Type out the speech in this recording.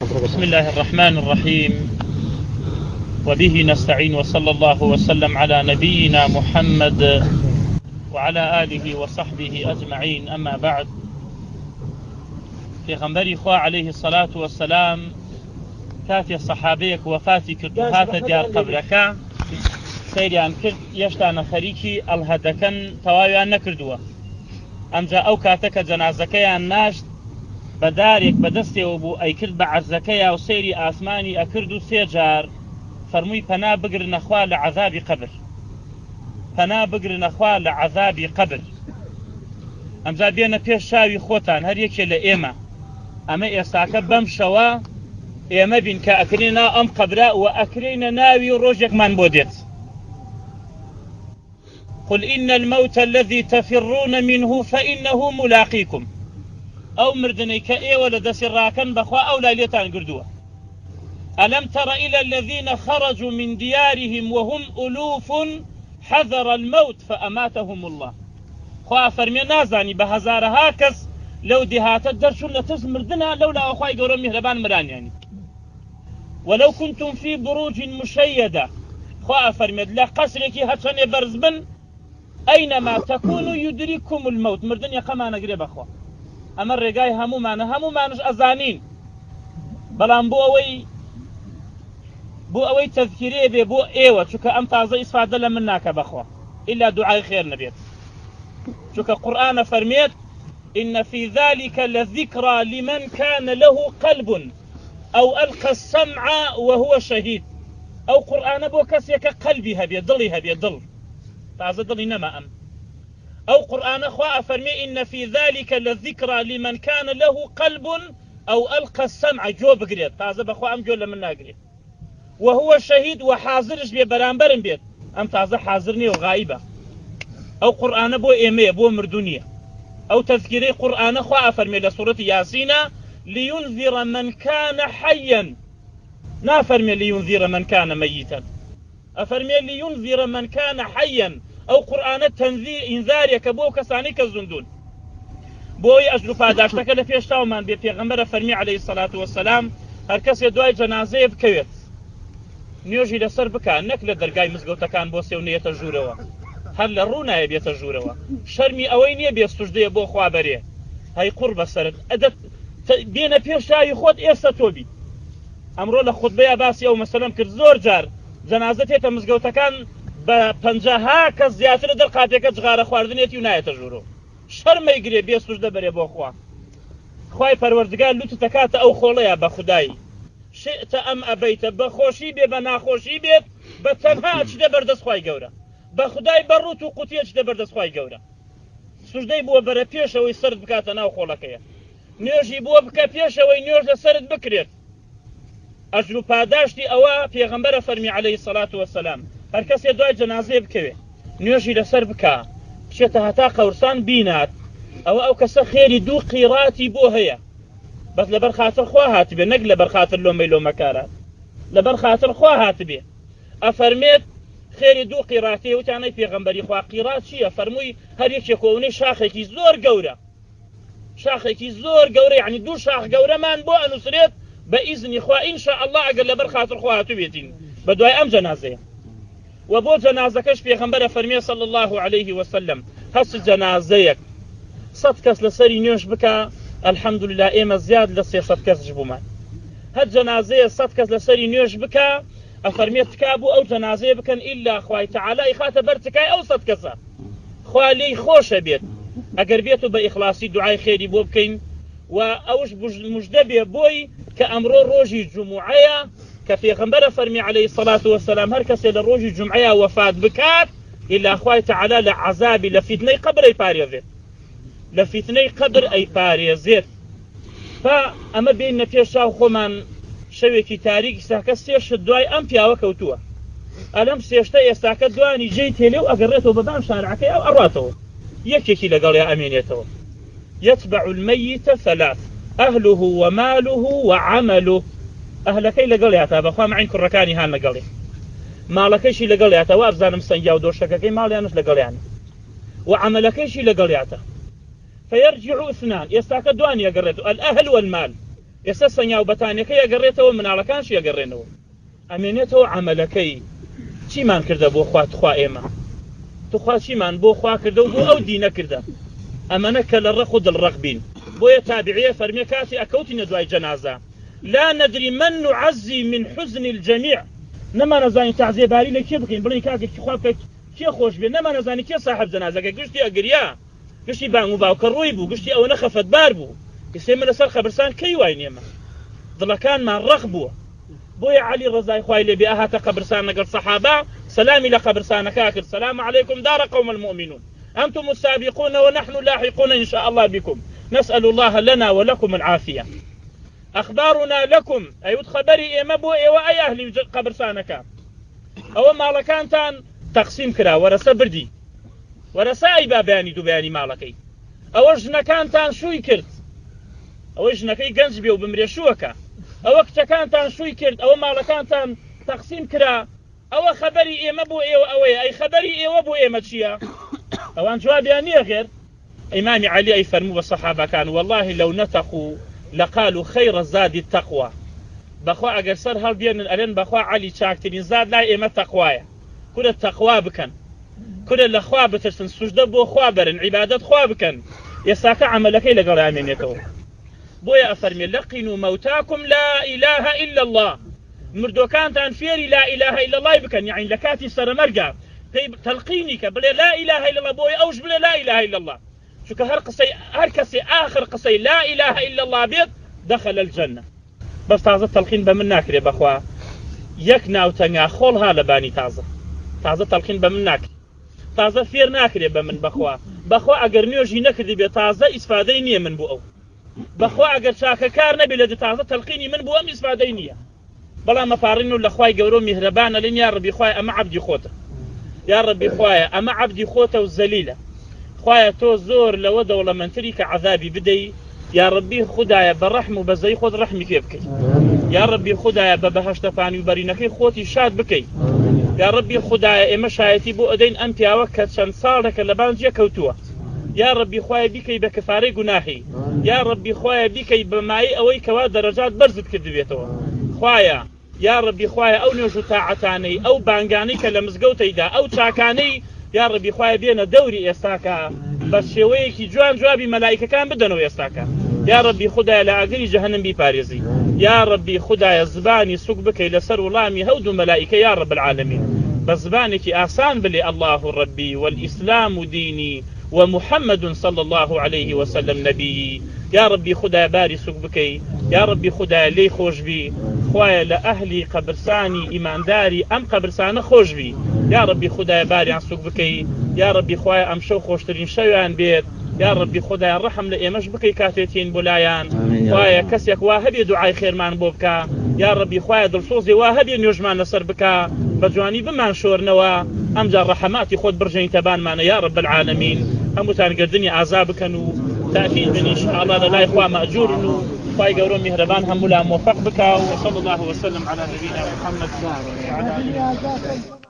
بسم الله الرحمن الرحيم وبه نستعين وصلى الله وسلم على نبينا محمد وعلى آله وصحبه أجمعين. أما بعد، في غنبري خوا عليه الصلاة والسلام كاتي الصحابيك وفاتي كردوهات ديار قبركا سيريان كرد يشتان خريكي الهدكن تواويان نكردوه أمجا أو كاتك جنازكيان ناشت بدارك بدستي وبو أي كرد بعرزكيا وسيري آسماني أكردو سيجار فرموي پنا بقر نخوا لعذاب قبر، پنا بقر نخوا لعذاب قبر. أمجا بينا پیش شاوي خوتان هر يكي لإيما أما إستاكا بمشوا إيما بين كأكرينا أم قبراء وأكرينا ناوي روجك من بوديت. قل إن الموت الذي تفرون منه فإنه ملاقيكم. أو مردني كأي ولد سراكا بخوا أو لا ليتان قردوه. ألم تر إلى الذين خرجوا من ديارهم وهم ألوف حذر الموت فأماتهم الله. خوا فرمي نازاني بهزار هاكس لو دهات الدرشون لتزمردنا لولا أخواي قولوا مهربان مران يعني. ولو كنتم في بروج مشيدة خوا فرمي لا قصرك هاتشان برزبن أينما تكونوا يدرككم الموت. مردن يقمان قريب أخوا أما الرقاي همو مانش أزانين بلان بو أوي تذكيري بي بو إيوة شوكا أم تازي إسفادة لمناك بخوا إلا دعاء خير نبيت. شوكا قرآن فرميت إن في ذلك لذكرى لمن كان له قلب أو ألقى السمع وهو شهيد. أو قرآن بو كسيك قلبها بيضلها بيضل تازي ضل إنما أم. أو قرآن أخوة فرمي إن في ذلك لذكرى لمن كان له قلب أو ألقى السمع جو بقريت تازي بخوا أم جو لمن ناقريت وهو شهيد وحاضرش بي برانبرن بيت أم تازه حاضرني وغائبة. أو قرآن بو إيمي بو مردونية. أو تذكيري قرآن أخوة فرمي لسورة ياسين لينذر من كان حيا نا فرمي لينذر من كان ميتا أفرمي لينذر من كان حيا. أو قرآن إنذار يكبو كساني كالزندون بوي أجلو فاداشتك لفيشتاو من بي پیغمبر فرمي عليه الصلاة والسلام هركس يدواي جنازه بكويت نيوجي لسر بكا نك لدرقاي مزقوتكان بو سيونية الجوروا هل لرونا يبيت الجوروا شرمي اوين يبي السجدية بو خوابريه هاي قربة سرد أدت بينا بيشتاي خود إيسا توبي أمرو لخطبية باسي أو مسلم كر زور جار جنازتي مزقوتكان بپنجاها کس زیاتر در قاطعه که جغاره خواردنیتی و نایت جورو شرم یگری بی سجده بری بو خوا خوای پروردگار لوت تکات او خولیا به خدای شئت ام ابيت بخوشی بی بناخوشی بی بتنها چده بردست خوای گوره به خدای بروت و قوتیه چده بردست خوای گوره سجده بو بر پیش او سرد بکات ناو خولکه نیوجی بو بک پیش او نیوج سرد بکرید اجر پاداشتی او پیغمبر فرمی علیه الصلاة والسلام هر کس دوای جنازه بکوی نوێژی لەسەر بکا بچێتە هەتا قەورسان بینات ئەو کەسە خێری دوو قیراتی بۆ هەیە بەس لەبەر خاتر خوا هاتبێ نەک لەبەر خاتر لۆمەی لۆمەکارات لەبەر خاتر خوا هاتبێ ئەفەرمێت خێری دوو قیراتی وتانەی پێغەمبەری خوا قیرات چییە فەرمووی هەر یەکێکەوەی شاخێکی زۆر گەورە شاخێکی زۆر گەورە یعنی دوو شاخ گەورەمان بۆ ئەنووسرێت بە ئیزنی خوا ئینشاء الله ئەگەر لەبەر خاتر خوا هاتوبێتین بە دوای ئەم جەنازەیە. وبو جنازكش پیغمبر فرمي صلى الله عليه وسلم هس جنازيك صد كس لسري نيوش بكا الحمد لله ايما زياد لسي صد كس جبومان هاد جنازيه صد كس لسري نيوش بكا افرمي تكابو او جنازيه بكن الا خوي تعالى اخاته برتكاي او صد كسا خوالي خوش بيت اگر بيتو باخلاصي دعاء خيري بو بكين واوش مجدبي بوي كامرو روجي جمعيه كفي غنبرة فرمي عليه الصلاة والسلام هر كسي للروج الجمعية وفات بكات إلا أخوة تعالى لعذابي لفتني قبر أي باريزيت لفتني قبر أي باريزيت فأما بيننا بيشاو خومان شويكي تاريخ ساكا سيش الدواي أم بياوة كوتوه ألم سيشتا يستاكا دواني جيتي ليو أقريته ببام شارعكي أو أراته يكيكي لقال يا أمينيته يتبع الميت ثلاث أهله وماله وعمله أهلكي لقلياتا بخوا معين كركاني هان لقلي مالكيشي لقلياتا وابزانم سنجاو دوشككي ماليانش لقلياني وعملكيشي لقلياتا فيرجع اثنان يستاك دواني قريتو الأهل والمال ئێستا سەنگاو بەتانیەکەی ئەگەڕێتەوە مناڵەکانش ئەگەڕێنەوە ئەمێنێتەوە عەمەلەکەی چیمان کردە بۆ خوا تخوا ئێمە تخوا چیمان بۆ خوا کردە و بۆ ئەو دینە کردە ئەمەنە کە لە ڕق و دڵڕق بین بۆیە تابعیە فەرمێ کاتی ئەکەوتینە دوای جەنازە لا ندري من نعزي من حزن الجميع نما نزاني تعزية باري لكي بكين بلين كاكي خوابك كي خوش بي نما نزاني كي صاحب جنازة قشتي أقريا قشتي بانو باو كروي بو قشتي أو نخفت بار بو يسيما لسر خبرسان كي واين يما ظل كان مع الرغبو بويا علي رضاي خواي لي بأهات قبرسان نقل صحابة سلامي لقبرسان كاكر السلام عليكم دار قوم المؤمنون أنتم السابقون ونحن لاحقون إن شاء الله بكم نسأل الله لنا ولكم العافية أخبارنا لكم أيود خبري إما بو إيوا أي أهل قبرسانك أو مالكانتان تقسيم كرا ورسا بردي ورسا أي باباني دو بياني مالكي أو جنكانتان شوي كرت أو جنكي قنج بيو بمري شوكا أو كتكانتان شوي كرت أو مالكانتان تقسيم كرا أو خبري إما بو إيوا أوي أي خبري إيوا بو إيما تشيا أو أن جوابياني غير إمام علي أي فرمو بالصحابة كانوا والله لو نتقوا لقالوا خير الزاد التقوى بخوا اگر سر هل بيان الان بخوا علي شاكتين زاد لا ايما تقوايا كل التقوى بكن كل الاخوا بترسن سجده بو خوابرن عبادات خوابكن يساك عملك لقال امينيتو بويا افرمي لقنوا موتاكم لا اله الا الله مردو كانت انفيري لا اله الا الله بكن يعني لكاتي سر مرقا تلقينك بلا لا اله الا الله بويا اوش بلا لا اله الا الله شو هر كسي آخر قصي لا إله إلا الله بيت دخل الجنة بس تازة تلقين بمن ناكري بخوا يكنا وتنغا خولها لباني تازة تلقين بمن ناكري تازة فير ناكري بمن بخوا أقر نيوجي نكردي بي تازة إسفادينية من بو أو بخوا أقر شاكا كار نبي لدي تازة تلقيني من بو أم إسفادينية بلا مفارنو لخواي قورو مهربانا لين يا ربي خواي أما عبدي خوته يا ربي خواي أما عبدي خوته والزليلة خوايا تو زور لو دولة من تريك عذابي بدي يا ربي خدايا بالرحم وبزي خذ رحمي في بكي يا ربي خدايا ببهشت فاني وبرينكي خوتي شاد بكي يا ربي خدايا إما شايتي بو أدين أنت يا وكت شان صارك لبانجيا كوتوا يا ربي خوايا بكي بكفاري قناحي يا ربي خوايا بكي بماي أوي كوا درجات برزت كدبيتوا خوايا يا ربي خوايا أو نوجو تاعتاني أو بانقاني كلمزقوتي دا أو تاكاني يا ربي خوايا بينا دوري إستاكا بس شويكي جوان جوابي ملائكة كان بدنو إستاكا يا ربي خدايا لعقلي جهنم بباريزي يا ربي خدايا زباني سوق بكي لسر ولامي هودو ملائكة يا رب العالمين بس زبانك آسان بلي الله ربي والإسلام ديني ومحمد صلى الله عليه وسلم نبي يا ربي خدايا باري سوق بكي يا ربي خدايا لي خوش بي خوايا لأهلي قبرساني إيمان داري أم قبرسانة خوش بي يا ربي خدايا باري عن سوق بكي يا ربي خوايا أم شو خوشترين شويان بيت يا ربي خدايا الرحم لإيمش بكي كاتيتين بولايان خوايا كسيك واهبي دعاي خير مان بوبكا يا ربي خوايا دلسوزي واهبي نيوجمان نصر بكا بجواني بمان شورنوا أمجا الرحماتي خود برجين تبان معنا يا رب العالمين هموتان قردني عذابكن تأكيد من إن شاء الله لا إخوة مأجور فاي قولون مهربان هم لا موفق بك وصلى الله وسلم على نبينا محمد وعلى آله